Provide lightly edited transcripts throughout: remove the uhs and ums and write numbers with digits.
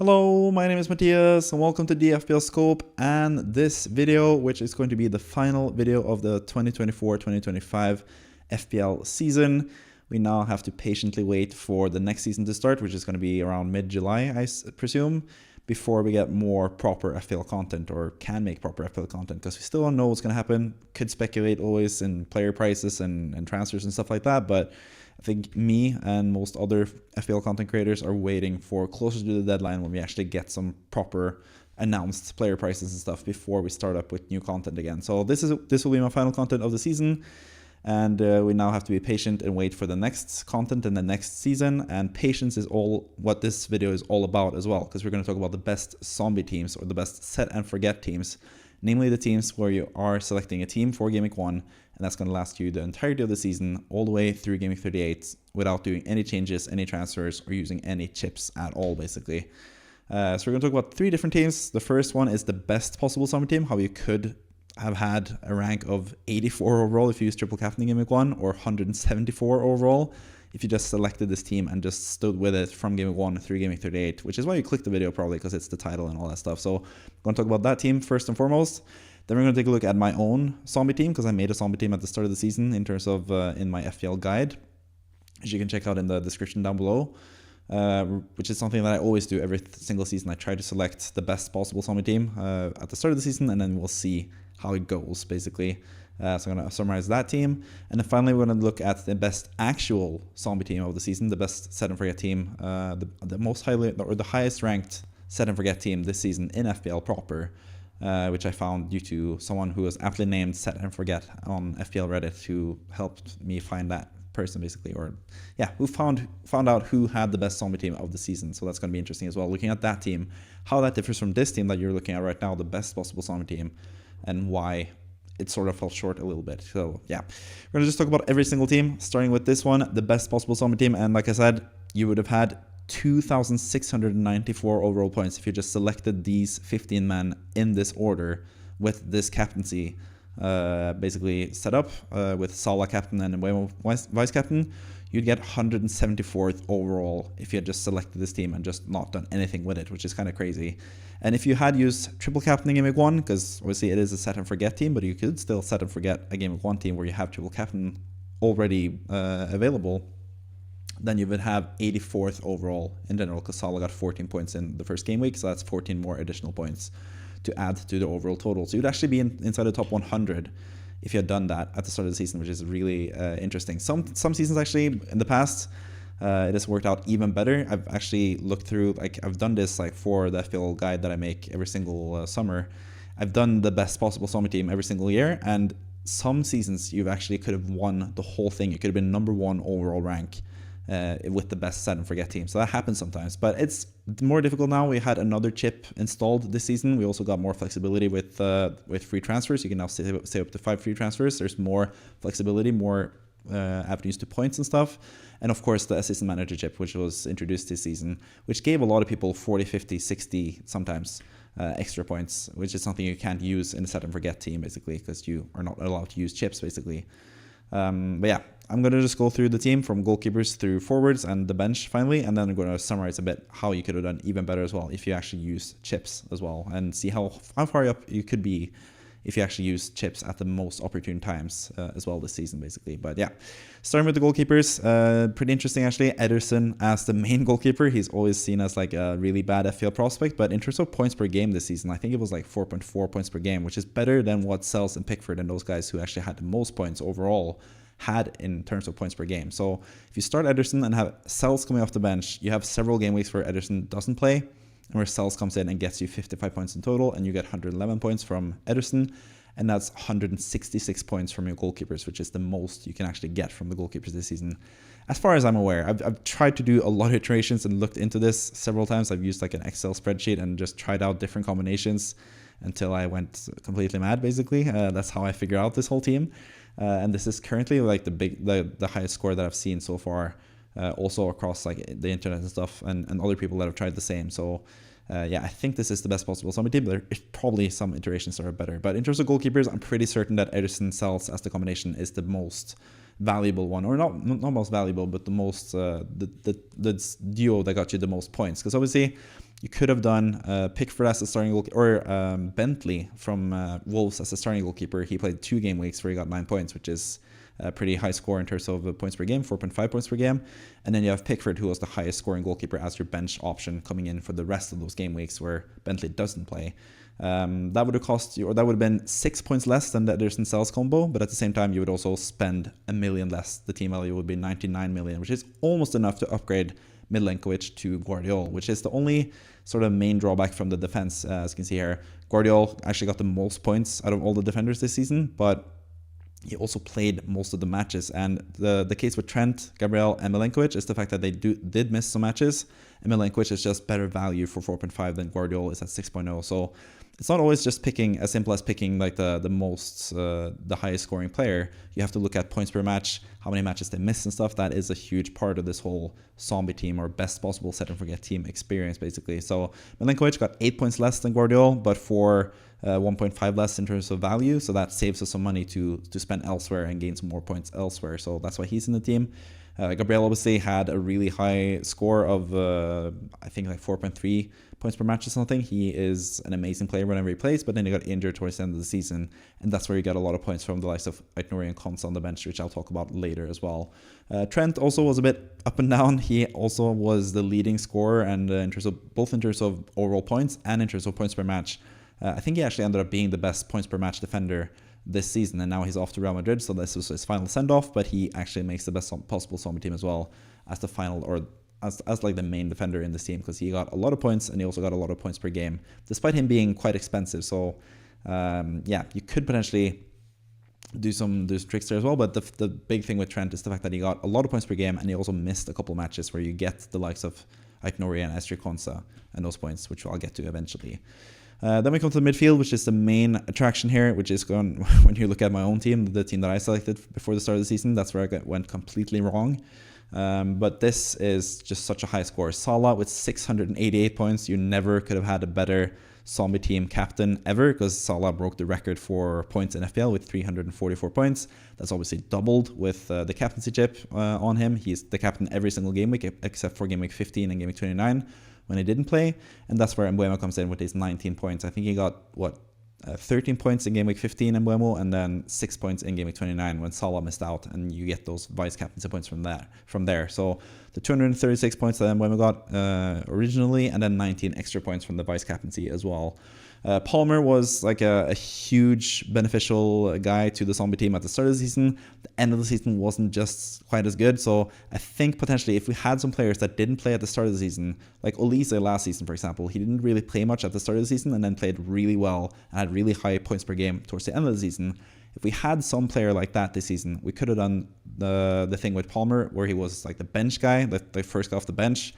Hello, my name is Matthias and welcome to the FPL Scope and this video, which is going to be the final video of the 2024-2025 FPL season. We now have to patiently wait for the next season to start, which is going to be around mid-July, I presume, before we get more proper FPL content or can make proper FPL content, because we still don't know what's going to happen. Could speculate always in player prices and transfers and stuff like that, but I think me and most other FPL content creators are waiting for closer to the deadline when we actually get some proper announced player prices and stuff before we start up with new content again. So this will be my final content of the season, and we now have to be patient and wait for the next content in the next season. And patience is all what this video is all about as well, because we're going to talk about the best zombie teams or the best set and forget teams, namely the teams where you are selecting a team for Game Week 1, and that's going to last you the entirety of the season, all the way through Game Week 38, without doing any changes, any transfers, or using any chips at all, basically. So we're going to talk about 3 different teams. The first one is the best possible zombie team, how you could have had a rank of 84 overall if you use triple captain in Game Week 1, or 174 overall if you just selected this team and just stood with it from Game Week 1 through Game Week 38, which is why you clicked the video probably, because it's the title and all that stuff. So I'm going to talk about that team first and foremost. Then we're going to take a look at my own zombie team, because I made a zombie team at the start of the season in terms of in my FPL guide, which you can check out in the description down below, which is something that I always do every single season. I try to select the best possible zombie team at the start of the season, and then we'll see how it goes, basically. So I'm going to summarize that team. And then finally, we're going to look at the best actual zombie team of the season, the best set and forget team, the most highly, or the highest ranked set and forget team this season in FPL proper, which I found due to someone who was aptly named Set and Forget on FPL Reddit, who helped me find that person, basically, or yeah, who found out who had the best zombie team of the season. So that's going to be interesting as well, looking at that team, how that differs from this team that you're looking at right now, the best possible zombie team, and why it sort of fell short a little bit. So yeah, we're going to just talk about every single team, starting with this one, the best possible zombie team. And like I said, you would have had 2,694 overall points if you just selected these 15 men in this order with this captaincy basically set up with Salah captain and Mbeumo vice captain. You'd get 174th overall if you had just selected this team and just not done anything with it, which is kind of crazy. And if you had used triple captaining in Game Week 1, because obviously it is a set and forget team, but you could still set and forget a Game Week 1 team where you have triple captain already available, then you would have 84th overall in general, because Salah got 14 points in the first game week, so that's 14 more additional points to add to the overall total. So you'd actually be inside the top 100 if you had done that at the start of the season, which is really interesting. Some seasons actually in the past, it has worked out even better. I've actually looked through, like I've done this like for the FPL guide that I make every single summer. I've done the best possible zombie team every single year, and some seasons you've actually could have won the whole thing. You could have been #1 overall rank with the best set and forget team. So that happens sometimes, but it's more difficult now. We had another chip installed this season. We also got more flexibility with free transfers. You can now save up to 5 free transfers. There's more flexibility, more avenues to points and stuff. And of course the assistant manager chip, which was introduced this season, which gave a lot of people 40, 50, 60 sometimes extra points, which is something you can't use in a set and forget team, basically, because you are not allowed to use chips, basically. But yeah, I'm going to just go through the team from goalkeepers through forwards and the bench finally, and then I'm going to summarize a bit how you could have done even better as well if you actually use chips as well, and see how far up you could be if you actually use chips at the most opportune times as well this season, basically. But yeah, starting with the goalkeepers, pretty interesting actually. Ederson as the main goalkeeper. He's always seen as like a really bad FPL prospect, but in terms of points per game this season, I think it was like 4.4 points per game, which is better than what Sells and Pickford and those guys who actually had the most points overall had in terms of points per game. So if you start Ederson and have Sells coming off the bench, you have several game weeks where Ederson doesn't play, and where Sells comes in and gets you 55 points in total, and you get 111 points from Ederson, and that's 166 points from your goalkeepers, which is the most you can actually get from the goalkeepers this season, as far as I'm aware. I've tried to do a lot of iterations and looked into this several times. I've used like an Excel spreadsheet and just tried out different combinations until I went completely mad, basically. That's how I figure out this whole team. And this is currently like the highest score that I've seen so far, also across like the internet and stuff, and other people that have tried the same. So yeah, I think this is the best possible zombie team, but there's probably some iterations that are better. But in terms of goalkeepers, I'm pretty certain that Ederson Sells as the combination is the most valuable one, or not most valuable, but the most the duo that got you the most points. Because obviously You could have done Pickford as a starting goalkeeper, or Bentley from Wolves as a starting goalkeeper. He played 2 game weeks where he got 9 points, which is a pretty high score in terms of points per game, 4.5 points per game. And then you have Pickford, who was the highest scoring goalkeeper, as your bench option coming in for the rest of those game weeks where Bentley doesn't play. That would have cost you, or that would have been 6 points less than the Ederson Sells combo, but at the same time you would also spend $1 million less. The team value would be 99 million, which is almost enough to upgrade Milenkovic to Guardiola, which is the only sort of main drawback from the defense. As you can see here, Guardiola actually got the most points out of all the defenders this season, but he also played most of the matches. And the case with Trent, Gabriel, and Milenkovic is the fact that they did miss some matches, and Milenkovic is just better value for 4.5 than Guardiola is at 6.0. So it's not always just picking as simple as picking like the highest scoring player. You have to look at points per match, how many matches they miss and stuff. That is a huge part of this whole zombie team, or best possible set and forget team experience, basically. So Milenkovic got 8 points less than Guardiola, but for 1.5 less in terms of value. So that saves us some money to spend elsewhere and gain some more points elsewhere. So that's why he's in the team. Gabriel obviously had a really high score of, I think like 4.3 points per match or something. He is an amazing player whenever he plays, but then he got injured towards the end of the season, and that's where he got a lot of points from the likes of Aït-Nouri and Konsa on the bench, which I'll talk about later as well. Trent also was a bit up and down. He also was the leading scorer, and in terms of overall points and in terms of points per match. I think he actually ended up being the best points per match defender this season, and now he's off to Real Madrid, so this was his final send-off, but he actually makes the best possible zombie team as well as the final, or as like the main defender in this team, because he got a lot of points and he also got a lot of points per game, despite him being quite expensive. So yeah, you could potentially do some tricks there as well, but the big thing with Trent is the fact that he got a lot of points per game, and he also missed a couple matches where you get the likes of Aït-Nouri and Estri Konsa and those points, which I'll get to eventually. Then we come to the midfield, which is the main attraction here, which is when you look at my own team, the team that I selected before the start of the season, that's where I went completely wrong. But this is just such a high score. Salah with 688 points. You never could have had a better zombie team captain ever, because Salah broke the record for points in FPL with 344 points. That's obviously doubled with the captaincy chip on him. He's the captain every single game week except for game week 15 and game week 29. When he didn't play, and that's where Mbeumo comes in with his 19 points. I think he got 13 points in game week 15 Mbeumo, and then 6 points in game week 29 when Salah missed out, and you get those vice captaincy points from there. So the 236 points that Mbeumo got originally, and then 19 extra points from the vice captaincy as well. Palmer was like a huge beneficial guy to the zombie team at the start of the season. The end of the season wasn't just quite as good, so I think potentially if we had some players that didn't play at the start of the season, like Olise last season, for example, he didn't really play much at the start of the season and then played really well and had really high points per game towards the end of the season. If we had some player like that this season, we could have done the thing with Palmer where he was like the bench guy, the first guy off the bench,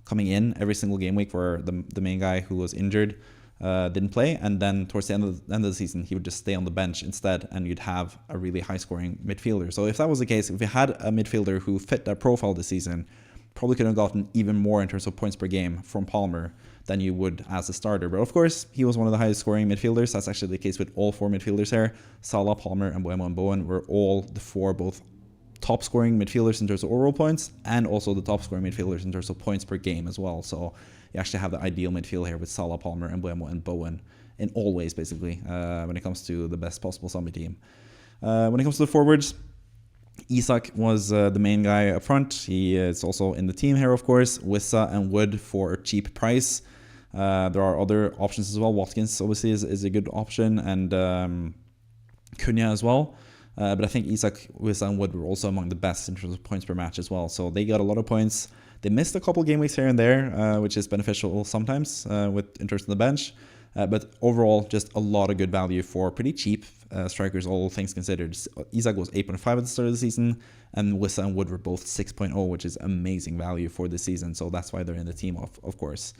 coming in every single game week where the main guy who was injured didn't play, and then towards the end of the season he would just stay on the bench instead, and you'd have a really high scoring midfielder. So if that was the case, if we had a midfielder who fit that profile this season, probably could have gotten even more in terms of points per game from Palmer than you would as a starter. But of course, he was one of the highest scoring midfielders. That's actually the case with all 4 midfielders here. Salah, Palmer, and Mbeumo and Bowen were all the 4 both top scoring midfielders in terms of overall points, and also the top scoring midfielders in terms of points per game as well. So you actually have the ideal midfield here with Salah, Palmer, and Mbeumo and Bowen in all ways, basically, when it comes to the best possible zombie team. When it comes to the forwards, Isak was the main guy up front. He is also in the team here, of course. Wissa and Wood for a cheap price. There are other options as well. Watkins obviously is a good option, and Cunha as well. But I think Isak, Wissa, and Wood were also among the best in terms of points per match as well. So they got a lot of points. They missed a couple game weeks here and there, which is beneficial sometimes in terms of the bench. But overall, just a lot of good value for pretty cheap strikers, all things considered. Isak was 8.5 at the start of the season, and Wissa and Wood were both 6.0, which is amazing value for this season. So that's why they're in the team, of course.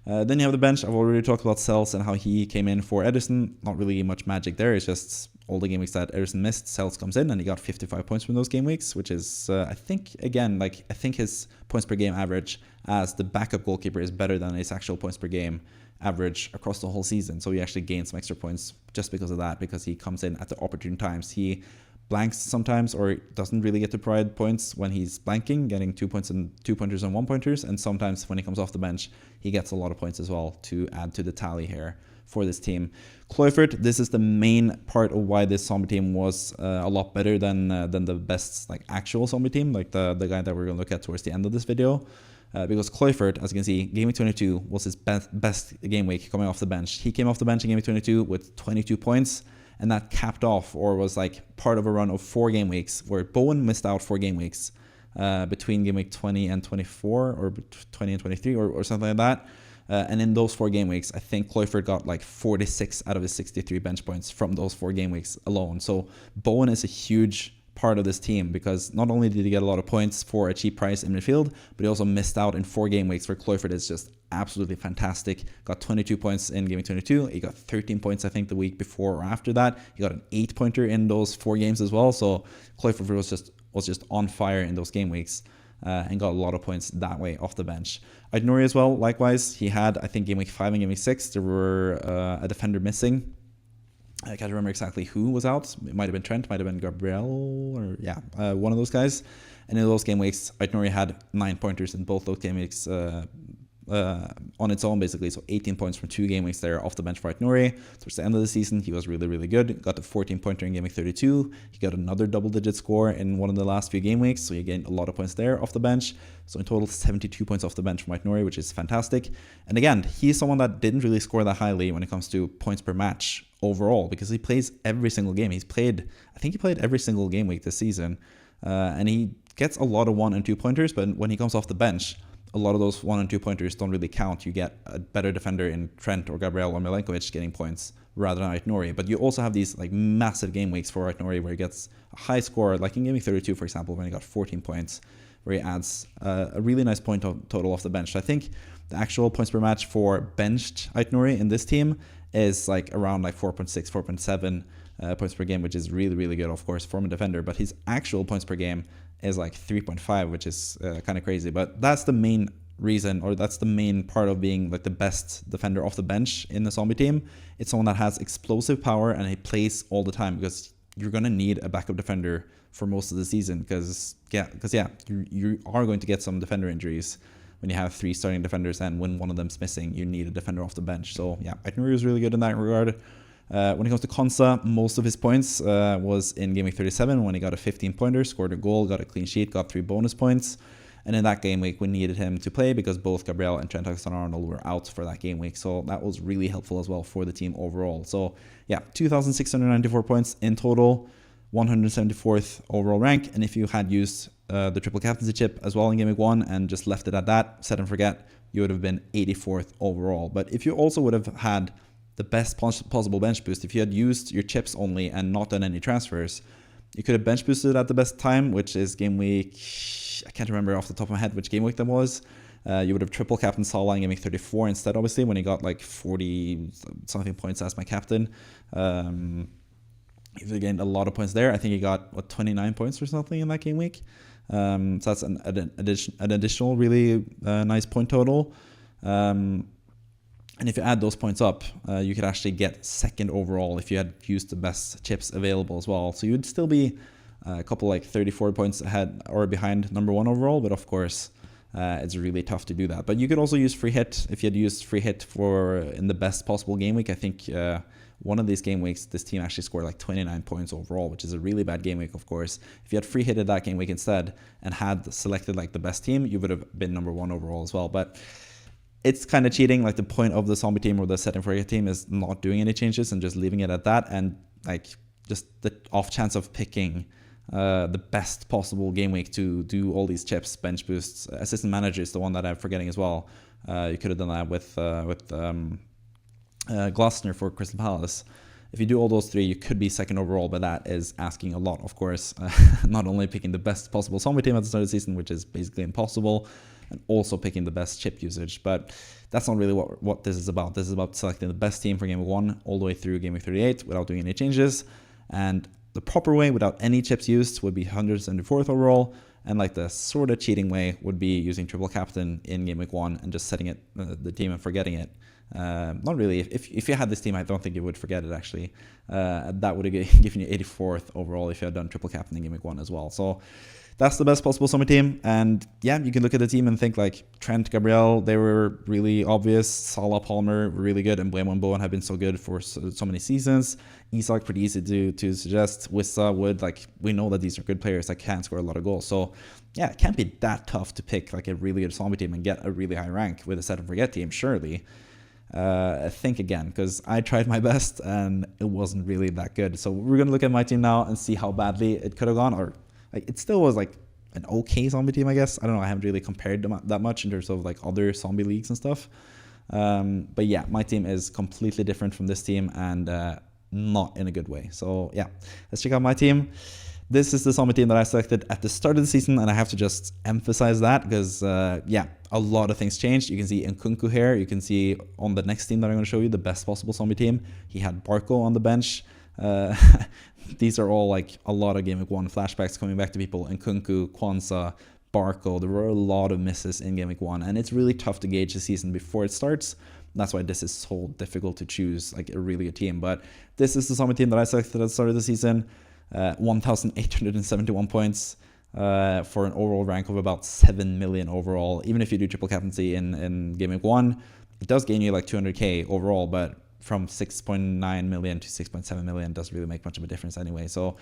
Then you have the bench. I've already talked about Sells and how he came in for Ederson. Not really much magic there. It's just all the game weeks that Ederson missed, Sells comes in, and he got 55 points from those game weeks, which is, I think, again, I think his points per game average as the backup goalkeeper is better than his actual points per game average across the whole season. So he actually gained some extra points just because of that, because he comes in at the opportune times. He blanks sometimes, or doesn't really get to provide points when he's blanking, getting 2 points and 2-pointers and 1-pointers. And sometimes when he comes off the bench, he gets a lot of points as well to add to the tally here for this team. Kluivert, this is the main part of why this zombie team was a lot better than the best like actual zombie team, like the guy that we're going to look at towards the end of this video. Because Kluivert, as you can see, game week 22 was his best game week coming off the bench. He came off the bench in game week 22 with 22 points, and that capped off, or was like part of a run of 4 game weeks where Bowen missed out 4 game weeks between game week 20 and 24, or 20 and 23, or something like that. And in those 4 game weeks, I think Kluivert got like 46 out of his 63 bench points from those 4 game weeks alone. So Bowen is a huge part of this team, because not only did he get a lot of points for a cheap price in midfield, but he also missed out in 4 game weeks where Kluivert is just absolutely fantastic. Got 22 points in game week 22. He got 13 points, I think, the week before or after that. He got an 8-pointer in those 4 games as well. So Kluivert was just on fire in those game weeks. And got a lot of points that way off the bench. Aït-Nouri as well, likewise. He had, I think, game week 5 and game week 6, there were a defender missing. I can't remember exactly who was out. It might have been Trent, might have been Gabriel, or one of those guys. And in those game weeks, Aït-Nouri had 9 pointers in both those game weeks on its own, basically. So 18 points from 2 game weeks there off the bench for Aït-Nouri. Towards the end of the season, he was really, really good. Got the 14-pointer in game week 32. He got another double-digit score in one of the last few game weeks, so he gained a lot of points there off the bench. So in total, 72 points off the bench from Aït-Nouri, which is fantastic. And again, he's someone that didn't really score that highly when it comes to points per match overall, because he plays every single game. I think he played every single game week this season, and he gets a lot of 1 and 2 pointers, but when he comes off the bench, a lot of those 1 and 2 pointers don't really count. You get a better defender in Trent or Gabriel or Milenkovic getting points rather than Aït-Nouri. But you also have these like massive game weeks for Aït-Nouri where he gets a high score, like in game week 32, for example, when he got 14 points, where he adds a really nice point total off the bench. So I think the actual points per match for benched Aït-Nouri in this team is like around like 4.6, 4.7 points per game, which is really, really good, of course, from a defender. But his actual points per game is like 3.5, which is kind of crazy. But that's the main reason, or that's the main part of being like the best defender off the bench in the zombie team. It's someone that has explosive power and he plays all the time, because you're going to need a backup defender for most of the season, because you are going to get some defender injuries when you have 3 starting defenders, and when one of them's missing, you need a defender off the bench. So yeah, Aït-Nouri is really good in that regard. When it comes to Konsa, most of his points was in game week 37 when he got a 15-pointer, scored a goal, got a clean sheet, got 3 bonus points. And in that game week, we needed him to play because both Gabriel and Trent Alexander-Arnold were out for that game week. So that was really helpful as well for the team overall. So yeah, 2,694 points in total, 174th overall rank. And if you had used the triple captaincy chip as well in game week 1 and just left it at that, set and forget, you would have been 84th overall. But if you also would have had the best possible bench boost, if you had used your chips only and not done any transfers, you could have bench boosted at the best time, which is game week, I can't remember off the top of my head which game week that was. You would have triple captain Salah in game week 34 instead, obviously, when he got like 40 something points as my captain. He gained a lot of points there. I think he got 29 points or something in that game week. So that's an additional really nice point total. And if you add those points up, you could actually get 2nd overall if you had used the best chips available as well. So you'd still be a couple like 34 points ahead or behind number 1 overall. But of course, it's really tough to do that. But you could also use free hit if you had used free hit in the best possible game week. I think one of these game weeks, this team actually scored like 29 points overall, which is a really bad game week, of course. If you had free hitted that game week instead and had selected like the best team, you would have been number 1 overall as well. But it's kind of cheating. Like the point of the zombie team or the set and forget team is not doing any changes and just leaving it at that. And like just the off chance of picking the best possible game week to do all these chips, bench boosts, assistant manager is the one that I'm forgetting as well. You could have done that with Glasner for Crystal Palace. If you do all those 3, you could be 2nd overall, but that is asking a lot, of course. Not only picking the best possible zombie team at the start of the season, which is basically impossible, and also picking the best chip usage. But that's not really what this is about. This is about selecting the best team for game week 1 all the way through game week 38 without doing any changes. And the proper way without any chips used would be 174th overall. And like the sort of cheating way would be using triple captain in game week 1 and just setting it the team and forgetting it Not really. If you had this team, I don't think you would forget it, actually. That would have given you 84th overall if you had done triple captain in Game Week 1 as well. So that's the best possible summer team. And yeah, you can look at the team and think like Trent, Gabriel, they were really obvious. Salah, Palmer were really good. And Mbeumo and Bowen have been so good for so many seasons. Isak, pretty easy to suggest. Wissa, Wood, like we know that these are good players that can score a lot of goals. So yeah, it can't be that tough to pick like a really good zombie team and get a really high rank with a set and forget team, surely. Think again, because I tried my best and it wasn't really that good. So we're going to look at my team now and see how badly it could have gone, or like it still was like an okay zombie team, I guess. I don't know. I haven't really compared them that much in terms of like other zombie leagues and stuff. But yeah, my team is completely different from this team and not in a good way. So yeah, let's check out my team. This is the zombie team that I selected at the start of the season, and I have to just emphasize that because, yeah, a lot of things changed. You can see Nkunku here. You can see on the next team that I'm going to show you, the best possible zombie team. He had Barco on the bench. These are all like a lot of Game Week 1 flashbacks coming back to people. Nkunku, Kwanzaa, Barco. There were a lot of misses in Game Week 1, and it's really tough to gauge the season before it starts. That's why this is so difficult to choose like a really good team. But this is the zombie team that I selected at the start of the season. 1,871 points for an overall rank of about 7 million overall. Even if you do triple captaincy in Game Week 1, it does gain you like 200k overall, but from 6.9 million to 6.7 million doesn't really make much of a difference anyway. So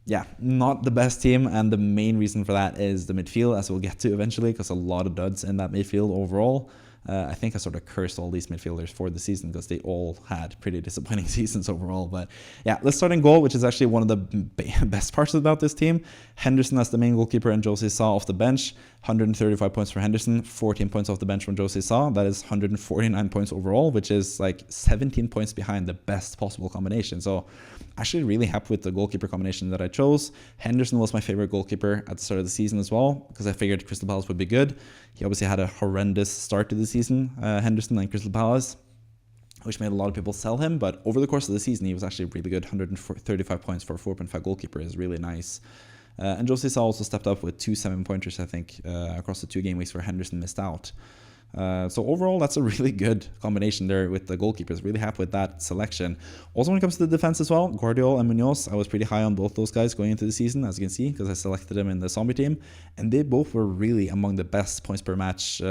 yeah, not the best team, and the main reason for that is the midfield, as we'll get to eventually, because a lot of duds in that midfield overall. I think I sort of cursed all these midfielders for the season because they all had pretty disappointing seasons overall. But yeah, let's start in goal, which is actually one of the best parts about this team. Henderson as the main goalkeeper and Jose Sa off the bench. 135 points for Henderson, 14 points off the bench from Jose Sa. That is 149 points overall, which is like 17 points behind the best possible combination. So actually really happy with the goalkeeper combination that I chose. Henderson was my favorite goalkeeper at the start of the season as well, because I figured Crystal Palace would be good. He obviously had a horrendous start to the season, Henderson and Crystal Palace, which made a lot of people sell him. But over the course of the season, he was actually really good. 135 points for a 4.5 goalkeeper is really nice. And Jose Sa also stepped up with 2 7-pointers, I think, across the 2 game weeks where Henderson missed out. So overall, that's a really good combination there with the goalkeepers. Really happy with that selection. Also, when it comes to the defense as well, Guardiola and Munoz, I was pretty high on both those guys going into the season, as you can see, because I selected them in the zombie team. And they both were really among the best points per match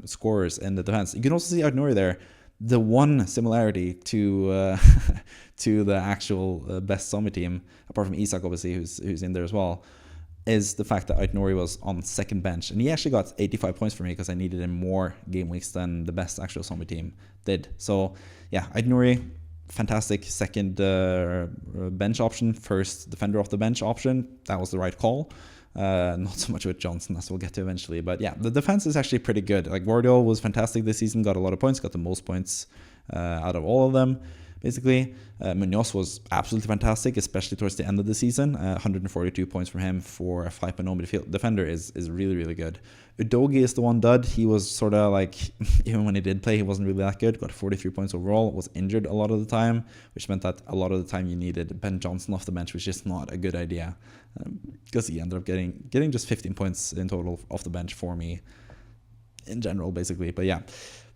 scorers in the defense. You can also see Art-Nouri there. The one similarity to to the actual best zombie team, apart from Isak, obviously, who's in there as well, is the fact that Art-Nouri was on second bench. And he actually got 85 points for me because I needed him more game weeks than the best actual zombie team did. So yeah, Art-Nouri, fantastic second bench option, first defender off the bench option. That was the right call. Not so much with Johnson, as we'll get to eventually. But yeah, the defense is actually pretty good. Like Guardiola was fantastic this season, got a lot of points, got the most points out of all of them. Basically, Munoz was absolutely fantastic, especially towards the end of the season. 142 points from him for a 5.0 midfield defender is really, really good. Udogie is the one dud. He was sort of like, even when he did play, he wasn't really that good. Got 43 points overall, was injured a lot of the time, which meant that a lot of the time you needed Ben Johnson off the bench, which is not a good idea. Because he ended up getting just 15 points in total off the bench for me in general, basically. But yeah.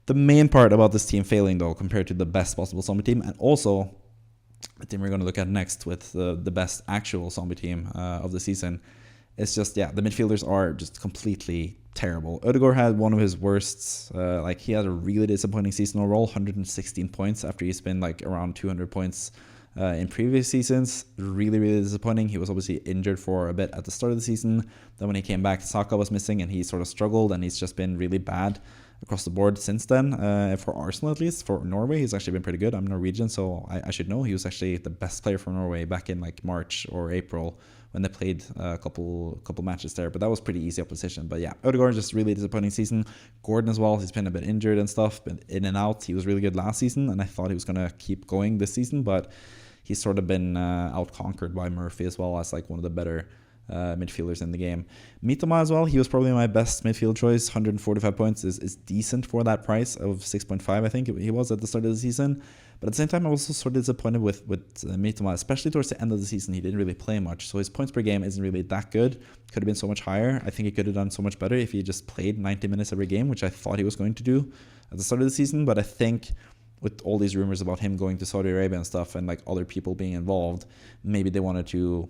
The main part about this team failing, though, compared to the best possible zombie team, and also the team we're going to look at next with the best actual zombie team of the season, is just, yeah, the midfielders are just completely terrible. Ødegaard had one of his worst, like he had a really disappointing season overall, 116 points after he's been like around 200 points in previous seasons. Really, really disappointing. He was obviously injured for a bit at the start of the season. Then when he came back, Saka was missing and he sort of struggled, and he's just been really bad across the board since then. For Arsenal, at least. For Norway, he's actually been pretty good. I'm Norwegian, so I should know. He was actually the best player for Norway back in like March or April when they played a couple matches there. But that was pretty easy opposition. But yeah, Ødegaard, just really disappointing season. Gordon as well. He's been a bit injured and stuff, been in and out. He was really good last season, and I thought he was going to keep going this season, but he's sort of been out-conquered by Murphy as well as like one of the better midfielders in the game. Mitoma as well, he was probably my best midfield choice. 145 points is decent for that price of 6.5, I think he was at the start of the season. But at the same time, I was also sort of disappointed with Mitoma, especially towards the end of the season. He didn't really play much, so his points per game isn't really that good. Could have been so much higher. I think he could have done so much better if he just played 90 minutes every game, which I thought he was going to do at the start of the season. But I think with all these rumors about him going to Saudi Arabia and stuff, and like other people being involved, maybe they wanted to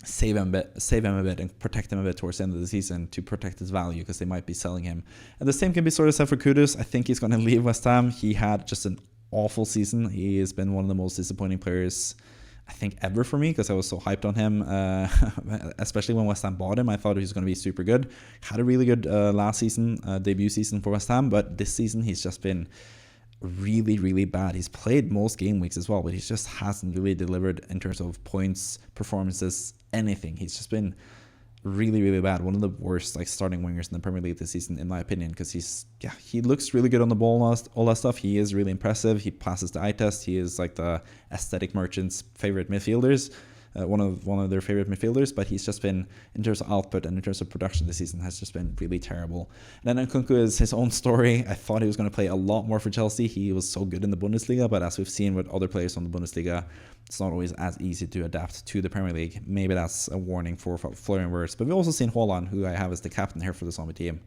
save him a bit and protect him a bit towards the end of the season to protect his value, because they might be selling him. And the same can be sort of said for Kudus. I think he's going to leave West Ham. He had just an awful season. He has been one of the most disappointing players, I think, ever for me, because I was so hyped on him, especially when West Ham bought him. I thought he was going to be super good. Had a really good last season, debut season for West Ham, but this season he's just been really, really bad. He's played most game weeks as well, but he just hasn't really delivered in terms of points, performances, anything. He's just been really, really bad. One of the worst like starting wingers in the Premier League this season, in my opinion, because he looks really good on the ball and all that stuff. He is really impressive. He passes the eye test. He is like the aesthetic merchant's favorite midfielders. One of their favorite midfielders, but he's just been, in terms of output and in terms of production this season, has just been really terrible. And then Nkunku is his own story. I thought he was going to play a lot more for Chelsea. He was so good in the Bundesliga, but as we've seen with other players from the Bundesliga, it's not always as easy to adapt to the Premier League. Maybe that's a warning for Florian Wirtz. But we've also seen Haaland, who I have as the captain here for the Zombie team,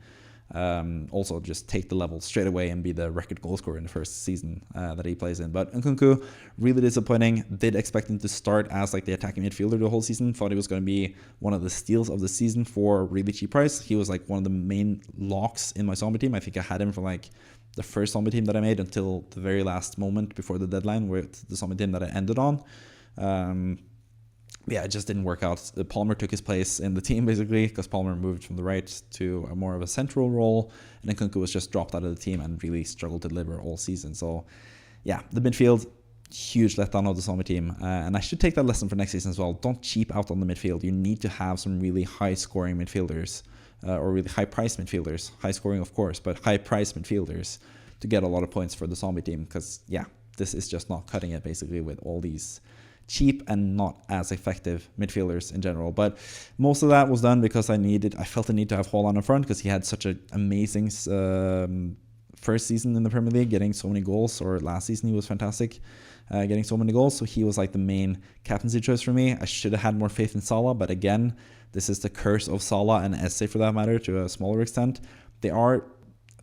also just take the level straight away and be the record goal scorer in the first season that he plays in. But Nkunku, really disappointing. Did expect him to start as like the attacking midfielder the whole season. Thought he was going to be one of the steals of the season for a really cheap price. He was like one of the main locks in my Zombie team. I think I had him for like the first Zombie team that I made until the very last moment before the deadline, with the Zombie team that I ended on. It just didn't work out. Palmer took his place in the team, basically, because Palmer moved from the right to a more of a central role, and then Nkunku was just dropped out of the team and really struggled to deliver all season. So, yeah, the midfield, huge letdown of the Zombie team. And I should take that lesson for next season as well. Don't cheap out on the midfield. You need to have some really high-scoring midfielders, or really high-priced midfielders. High-scoring, of course, but high-priced midfielders to get a lot of points for the Zombie team, because, yeah, this is just not cutting it, basically, with all these cheap and not as effective midfielders in general. But most of that was done because I felt the need to have Haaland in front, because he had such an amazing first season in the Premier League, getting so many goals, or last season he was fantastic, getting so many goals. So he was like the main captaincy choice for me. I should have had more faith in Salah, but again, this is the curse of Salah and Eze for that matter, to a smaller extent. They are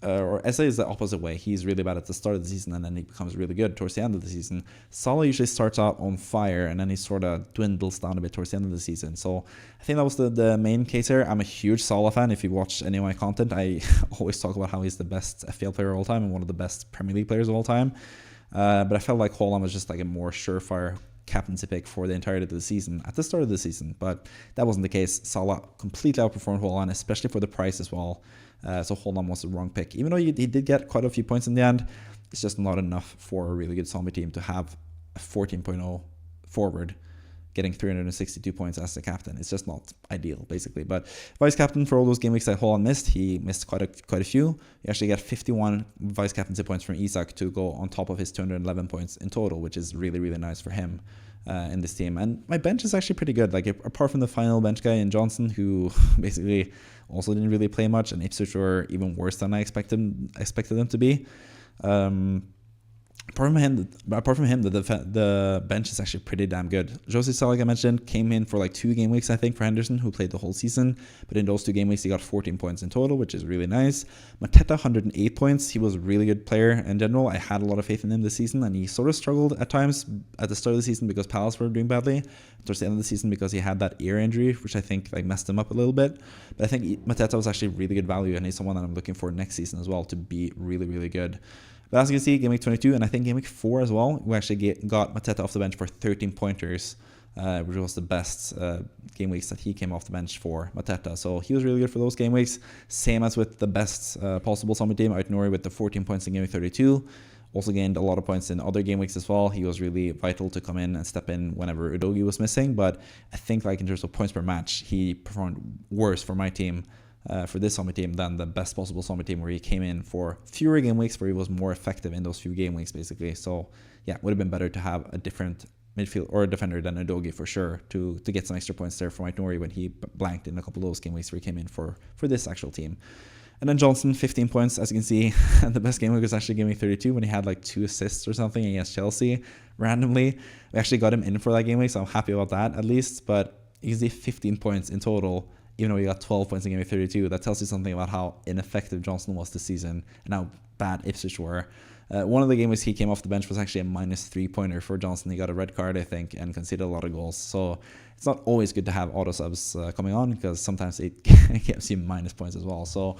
or Eze is the opposite way. He's really bad at the start of the season, and then he becomes really good towards the end of the season. Salah usually starts out on fire, and then he sort of dwindles down a bit towards the end of the season. So I think that was the main case here. I'm a huge Salah fan. If you watch any of my content, I always talk about how he's the best FPL player of all time and one of the best Premier League players of all time. But I felt like Haaland was just like a more surefire captaincy pick for the entirety of the season at the start of the season, but that wasn't the case. Salah completely outperformed Haaland, especially for the price as well. So Haaland was the wrong pick. Even though he did get quite a few points in the end, it's just not enough for a really good zombie team to have a 14.0 forward getting 362 points as the captain. It's just not ideal, basically. But vice captain, for all those game weeks that Haaland missed, he missed quite a few. He actually got 51 vice captaincy points from Isak to go on top of his 211 points in total, which is really, really nice for him in this team. And my bench is actually pretty good. Like, apart from the final bench guy in Johnson, who basically also didn't really play much, and Ipswich were even worse than I expected them to be. Apart from him, the bench is actually pretty damn good. Jose Sá, like I mentioned, came in for like 2 game weeks, I think, for Henderson, who played the whole season. But in those 2 game weeks, he got 14 points in total, which is really nice. Mateta, 108 points. He was a really good player in general. I had a lot of faith in him this season, and he sort of struggled at times at the start of the season because Palace were doing badly. Towards the end of the season, because he had that ear injury, which I think like messed him up a little bit. But I think Mateta was actually really good value, and he's someone that I'm looking for next season as well to be really, really good. But as you can see, game week 22 and I think game week 4 as well, we actually got Mateta off the bench for 13 pointers, which was the best game weeks that he came off the bench for, Mateta. So he was really good for those game weeks. Same as with the best possible zombie team, Aït-Nouri with the 14 points in game week 32. Also gained a lot of points in other game weeks as well. He was really vital to come in and step in whenever Udogie was missing. But I think like in terms of points per match, he performed worse for my team. For this zombie team than the best possible zombie team, where he came in for fewer game weeks, where he was more effective in those few game weeks, basically. So yeah, it would have been better to have a different midfield or a defender than Udogie for sure to get some extra points there for Aït-Nouri when he blanked in a couple of those game weeks where he came in for this actual team. And then Johnson, 15 points, as you can see. The best game week was actually game week 32 when he had like 2 assists or something against Chelsea randomly. We actually got him in for that game week, so I'm happy about that at least. But you can see 15 points in total even though he got 12 points in game week 32. That tells you something about how ineffective Johnson was this season and how bad Ipswich were. One of the games he came off the bench was actually a -3 pointer for Johnson. He got a red card, I think, and conceded a lot of goals. So it's not always good to have auto subs coming on, because sometimes it gives you minus points as well. So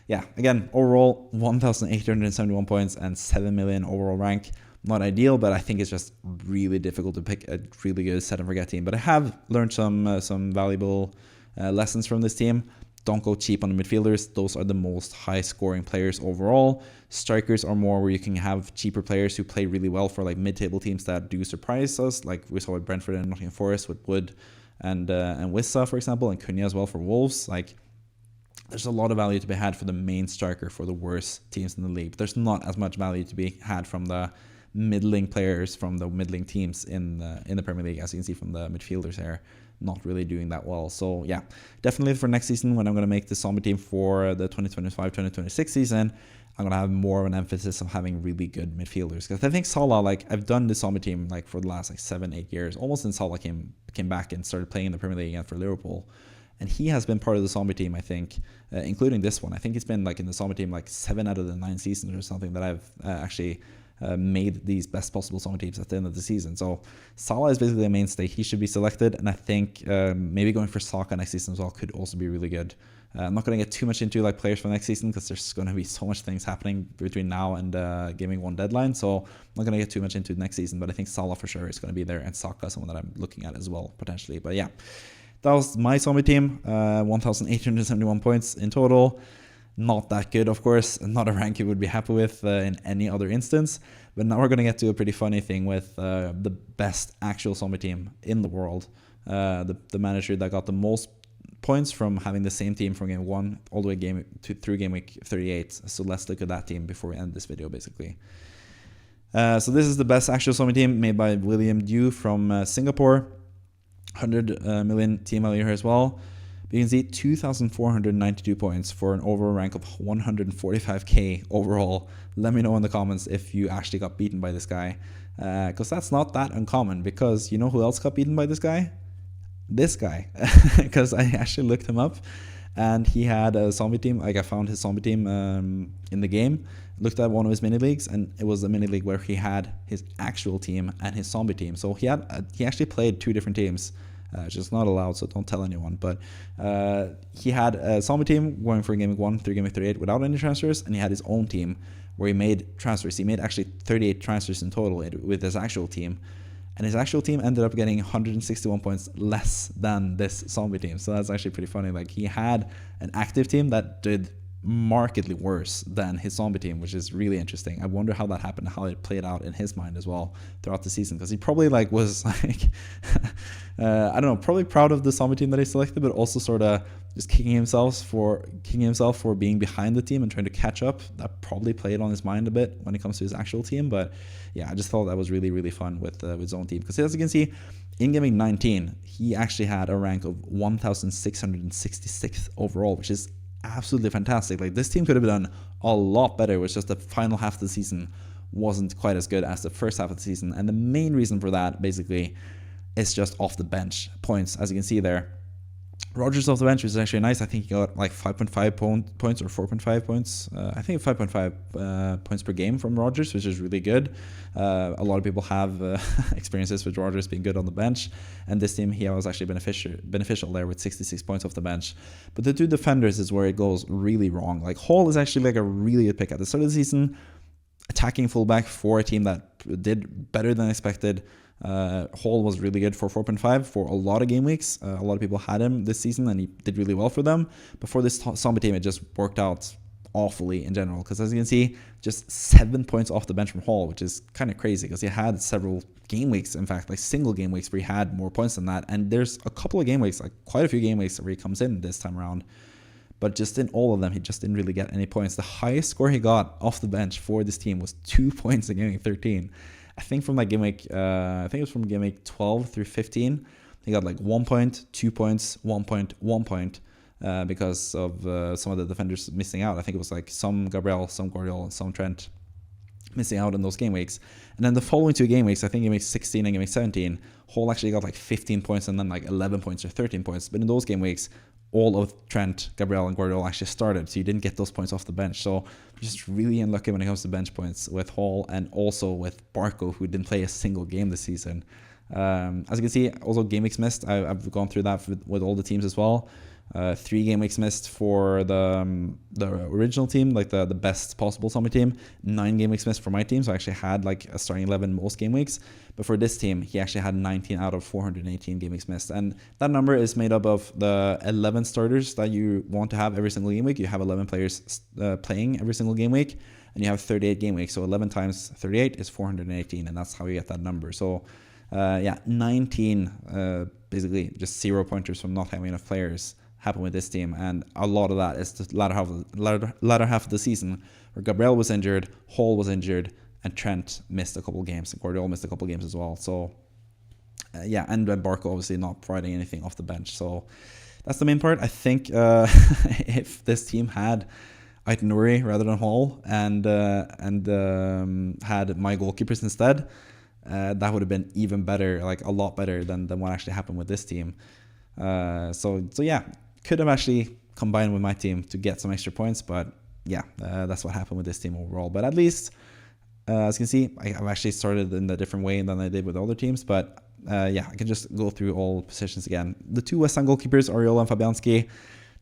yeah, again, overall 1,871 points and 7 million overall rank. Not ideal, but I think it's just really difficult to pick a really good set and forget team. But I have learned some valuable lessons from this team. Don't go cheap on the midfielders. Those are the most high scoring players overall. Strikers are more where you can have cheaper players who play really well for like mid-table teams that do surprise us, like we saw with Brentford and Nottingham Forest with Wood and Wissa, for example, and Cunha as well for Wolves. Like, there's a lot of value to be had for the main striker for the worst teams in the league. There's not as much value to be had from the middling players from the middling teams in the Premier League, as you can see from the midfielders here, not really doing that well. So yeah, definitely for next season, when I'm going to make the zombie team for the 2025-2026 season, I'm going to have more of an emphasis on having really good midfielders. Because I think Salah, like, I've done the zombie team like for the last like 7-8 years, almost since Salah came back and started playing in the Premier League again for Liverpool. And he has been part of the zombie team, I think, including this one. I think he's been like in the zombie team like 7 out of the 9 seasons or something that I've actually made these best possible zombie teams at the end of the season. So Salah is basically a mainstay. He should be selected, and I think maybe going for Saka next season as well could also be really good. I'm not going to get too much into like players for next season, because there's going to be so much things happening between now and Game Week 1 deadline. So I'm not going to get too much into next season, but I think Salah for sure is going to be there, and Saka someone that I'm looking at as well potentially. But yeah, that was my zombie team. 1,871 points in total. Not that good, of course. Not a rank you would be happy with in any other instance. But now we're going to get to a pretty funny thing with the best actual zombie team in the world. The manager that got the most points from having the same team from game 1 all the way through game week 38. So let's look at that team before we end this video, basically. So this is the best actual zombie team made by William Dew from Singapore. 100 million team value here as well. You can see 2,492 points for an overall rank of 145k overall. Let me know in the comments if you actually got beaten by this guy, because that's not that uncommon. Because you know who else got beaten by this guy? This guy, because I actually looked him up, and he had a zombie team. Like, I found his zombie team in the game, looked at one of his mini leagues, and it was a mini league where he had his actual team and his zombie team. So he actually played 2 different teams. Which is not allowed, so don't tell anyone. But he had a zombie team going for game week 1 through game week 38 without any transfers, and he had his own team where he made transfers. He made actually 38 transfers in total with his actual team, and his actual team ended up getting 161 points less than this zombie team. So that's actually pretty funny. Like, he had an active team that did markedly worse than his zombie team, which is really interesting. I wonder how that happened, how it played out in his mind as well throughout the season, because he probably like was like I don't know, probably proud of the zombie team that he selected, but also sort of just kicking himself for being behind the team and trying to catch up. That probably played on his mind a bit when it comes to his actual team. But yeah, I just thought that was really, really fun with zone team, because as you can see in game week 19, he actually had a rank of 1,666 overall, which is absolutely fantastic. Like, this team could have done a lot better. It was just the final half of the season wasn't quite as good as the first half of the season, and the main reason for that basically is just off the bench points. As you can see there, Rodgers off the bench was actually nice. I think he got like 5.5 points or 4.5 points. I think 5.5 points per game from Rodgers, which is really good. A lot of people have experiences with Rodgers being good on the bench, and this team he was actually beneficial there with 66 points off the bench. But the 2 defenders is where it goes really wrong. Like, Hall is actually like a really good pick at the start of the season, attacking fullback for a team that did better than expected. Hall was really good for 4.5 for a lot of game weeks. A lot of people had him this season, and he did really well for them. But for this zombie team, it just worked out awfully in general, because as you can see, just 7 points off the bench from Hall, which is kind of crazy, because he had several game weeks, in fact, like single game weeks where he had more points than that. And there's a couple of game weeks, like quite a few game weeks where he comes in this time around, but just in all of them, he just didn't really get any points. The highest score he got off the bench for this team was 2 points in game week 13. I think from like game week, I think it was from game week 12 through 15, he got like 1 point, 2 points, 1 point, 1 point, because of some of the defenders missing out. I think it was like some Gabriel, some Guardiola, and some Trent missing out in those game weeks. And then the following 2 game weeks, I think game week 16 and game week 17, Hall actually got like 15 points and then like 11 points or 13 points. But in those game weeks, all of Trent, Gabriel, and Guardiola actually started, so you didn't get those points off the bench. So just really unlucky when it comes to bench points with Hall and also with Barco, who didn't play a single game this season. As you can see, also game weeks missed. I've gone through that with all the teams as well. 3 game weeks missed for the original team, like the best possible zombie team. 9 game weeks missed for my team, so I actually had like a starting 11 most game weeks. But for this team, he actually had 19 out of 418 game weeks missed, and that number is made up of the 11 starters that you want to have every single game week. You have 11 players playing every single game week, and you have 38 game weeks. So 11 times 38 is 418, and that's how you get that number. So 19 basically just 0 pointers from not having enough players happened with this team, and a lot of that is the latter half of the season where Gabriel was injured, Hall was injured, and Trent missed a couple games, and Guardiola missed a couple games as well. So and Barco obviously not providing anything off the bench. So that's the main part. I think if this team had Aït-Nouri rather than Hall and had my goalkeepers instead, that would have been even better, like a lot better than what actually happened with this team. So yeah, could have actually combined with my team to get some extra points, but yeah, that's what happened with this team overall. But at least, as you can see, I've actually started in a different way than I did with other teams, but yeah, I can just go through all positions again. The 2 West Ham goalkeepers, Areola and Fabianski,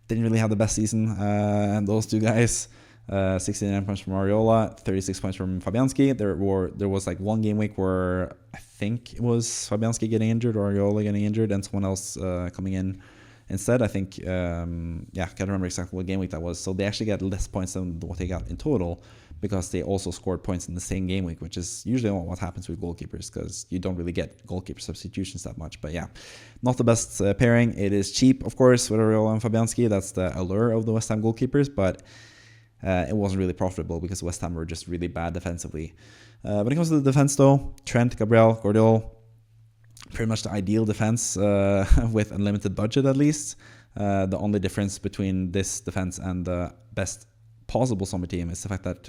didn't really have the best season, and those 2 guys, 69 points from Areola, 36 points from Fabianski. There was like 1 game week where I think it was Fabianski getting injured or Areola getting injured and someone else coming in instead. I think, can't remember exactly what game week that was. So they actually got less points than what they got in total because they also scored points in the same game week, which is usually what happens with goalkeepers because you don't really get goalkeeper substitutions that much. But yeah, not the best pairing. It is cheap, of course, with Areola and Fabianski. That's the allure of the West Ham goalkeepers, but it wasn't really profitable because West Ham were just really bad defensively. When it comes to the defense, though, Trent, Gabriel, Guardiola, pretty much the ideal defense with unlimited budget at least. The only difference between this defense and the best possible zombie team is the fact that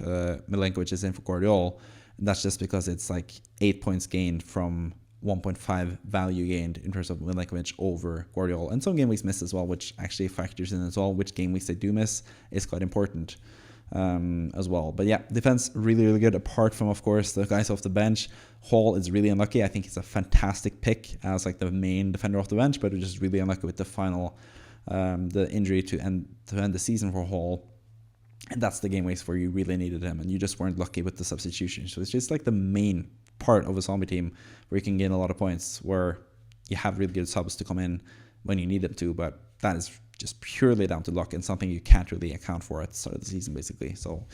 Milenkovic is in for Guardiola. And that's just because it's like 8 points gained from 1.5 value gained in terms of Milenkovic over Guardiola. And some game weeks missed as well, which actually factors in as well. Which game weeks they do miss is quite important as well. But yeah, defense really, really good, apart from, of course, the guys off the bench. Hall is really unlucky. I think he's a fantastic pick as like the main defender off the bench, but just really unlucky with the final the injury to end the season for Hall. And that's the game weeks where you really needed him, and you just weren't lucky with the substitution. So it's just like the main part of a zombie team where you can gain a lot of points, where you have really good subs to come in when you need them to, but that is just purely down to luck and something you can't really account for at the start of the season, basically. So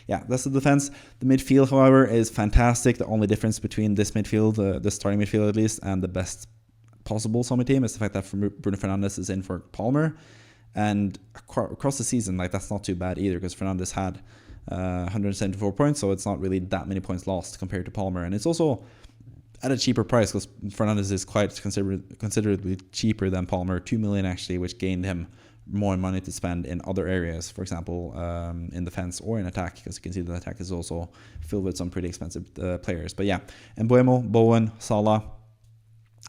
yeah, that's the defense. The midfield, however, is fantastic. The only difference between this midfield, the starting midfield at least, and the best possible zombie team is the fact that Bruno Fernandes is in for Palmer. And across the season, like, that's not too bad either, because Fernandes had 174 points, so it's not really that many points lost compared to Palmer. And it's also at a cheaper price, because Fernandes is quite considerably cheaper than Palmer, 2 million actually, which gained him more money to spend in other areas, for example, in defense or in attack, because you can see that attack is also filled with some pretty expensive players. But yeah, Mbeumo, Bowen, Salah,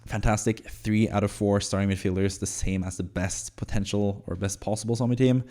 fantastic. 3 out of 4 starting midfielders, the same as the best potential or best possible zombie team.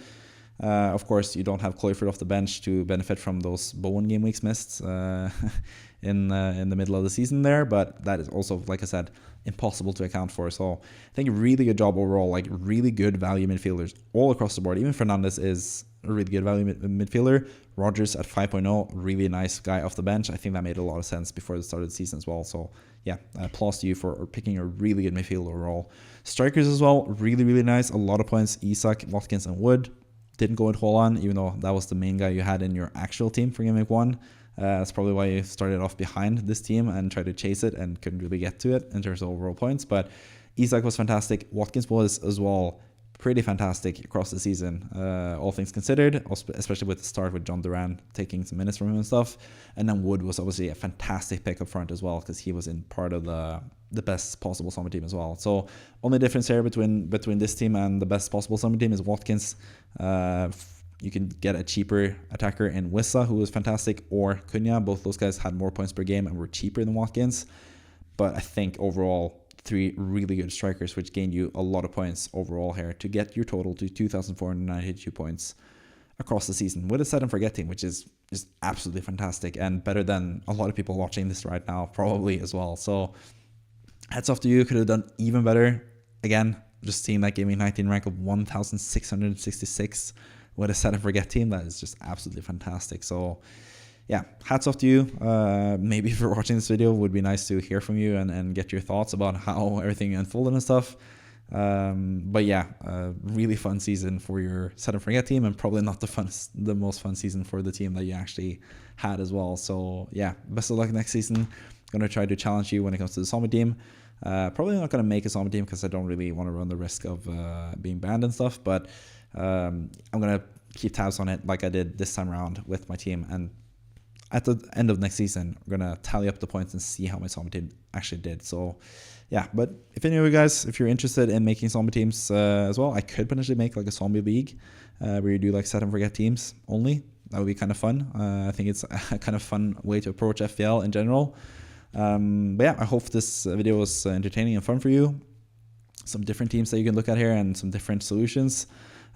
Of course, you don't have Kluivert off the bench to benefit from those Bowen game weeks missed in the middle of the season there, but that is also, like I said, impossible to account for. So I think really good job overall, like really good value midfielders all across the board. Even Fernandes is a really good value midfielder. Rodgers at 5.0, really nice guy off the bench. I think that made a lot of sense before the start of the season as well. So yeah, applause to you for picking a really good midfield overall. Strikers as well, really, really nice. A lot of points. Isak, Watkins, and Wood. Didn't go with Haaland, even though that was the main guy you had in your actual team for Game Week 1. That's probably why you started off behind this team and tried to chase it and couldn't really get to it in terms of overall points. But Isak was fantastic. Watkins was as well pretty fantastic across the season, all things considered, especially with the start with John Duran taking some minutes from him and stuff. And then Wood was obviously a fantastic pick up front as well, because he was in part of the best possible zombie team as well. So only difference here between this team and the best possible zombie team is Watkins. You can get a cheaper attacker in Wissa, who was fantastic, or Cunha. Both those guys had more points per game and were cheaper than Watkins. But I think overall, 3 really good strikers, which gained you a lot of points overall here to get your total to 2,492 points across the season with a set and forget team, which is just absolutely fantastic and better than a lot of people watching this right now probably as well. So hats off to you. Could have done even better. Again, just seeing that gave me 19 rank of 1,666 with a set and forget team. That is just absolutely fantastic. So yeah, hats off to you. Maybe if you're watching this video, it would be nice to hear from you and get your thoughts about how everything unfolded and stuff. But yeah, really fun season for your set and forget team, and probably not the most fun season for the team that you actually had as well. So yeah, best of luck next season. Gonna try to challenge you when it comes to the zombie team. Probably not gonna make a zombie team because I don't really want to run the risk of being banned and stuff. But I'm gonna keep tabs on it like I did this time around with my team, and at the end of next season, we're going to tally up the points and see how my zombie team actually did. So yeah, but if any of you guys, if you're interested in making zombie teams as well, I could potentially make like a zombie league where you do like set and forget teams only. That would be kind of fun. I think it's a kind of fun way to approach FPL in general. But yeah, I hope this video was entertaining and fun for you. Some different teams that you can look at here and some different solutions.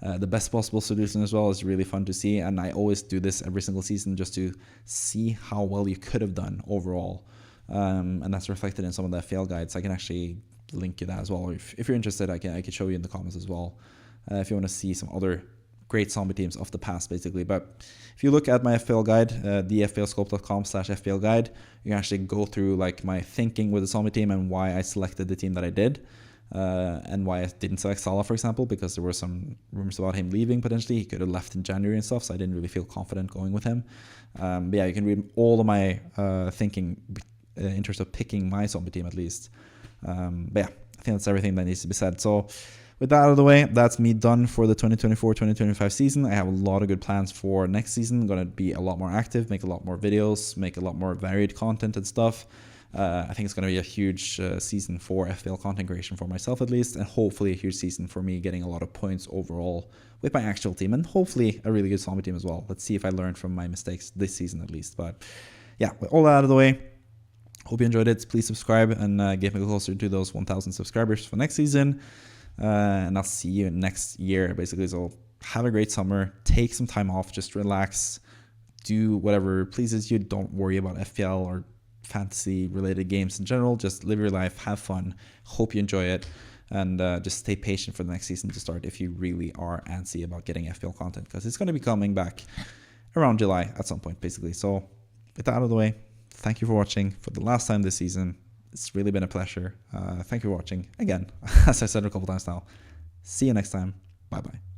The best possible solution as well is really fun to see, and I always do this every single season just to see how well you could have done overall, and that's reflected in some of the FPL guides. I can actually link you that as well. If you're interested, I can show you in the comments as well if you want to see some other great zombie teams of the past, basically. But if you look at my FPL guide, thefplscope.com/FPL guide, you can actually go through like my thinking with the zombie team and why I selected the team that I did. And why I didn't select Salah, for example, because there were some rumors about him leaving potentially. He could have left in January and stuff, so I didn't really feel confident going with him. But yeah, you can read all of my thinking in terms of picking my zombie team at least. But yeah, I think that's everything that needs to be said. So with that out of the way, that's me done for the 2024-2025 season. I have a lot of good plans for next season. I'm going to be a lot more active, make a lot more videos, make a lot more varied content and stuff. I think it's going to be a huge season for FPL content creation for myself at least, and hopefully a huge season for me getting a lot of points overall with my actual team, and hopefully a really good zombie team as well. Let's see if I learned from my mistakes this season at least. But yeah, with all that out of the way, hope you enjoyed it. Please subscribe and get me closer to those 1,000 subscribers for next season, and I'll see you next year basically. So have a great summer, take some time off, just relax, do whatever pleases you. Don't worry about FPL or fantasy related games in general. Just live your life, have fun, hope you enjoy it, and just stay patient for the next season to start if you really are antsy about getting FPL content, because it's going to be coming back around July at some point basically. So with that out of the way, thank you for watching for the last time this season. It's really been a pleasure. Thank you for watching again. As I said a couple times now, see you next time. Bye bye.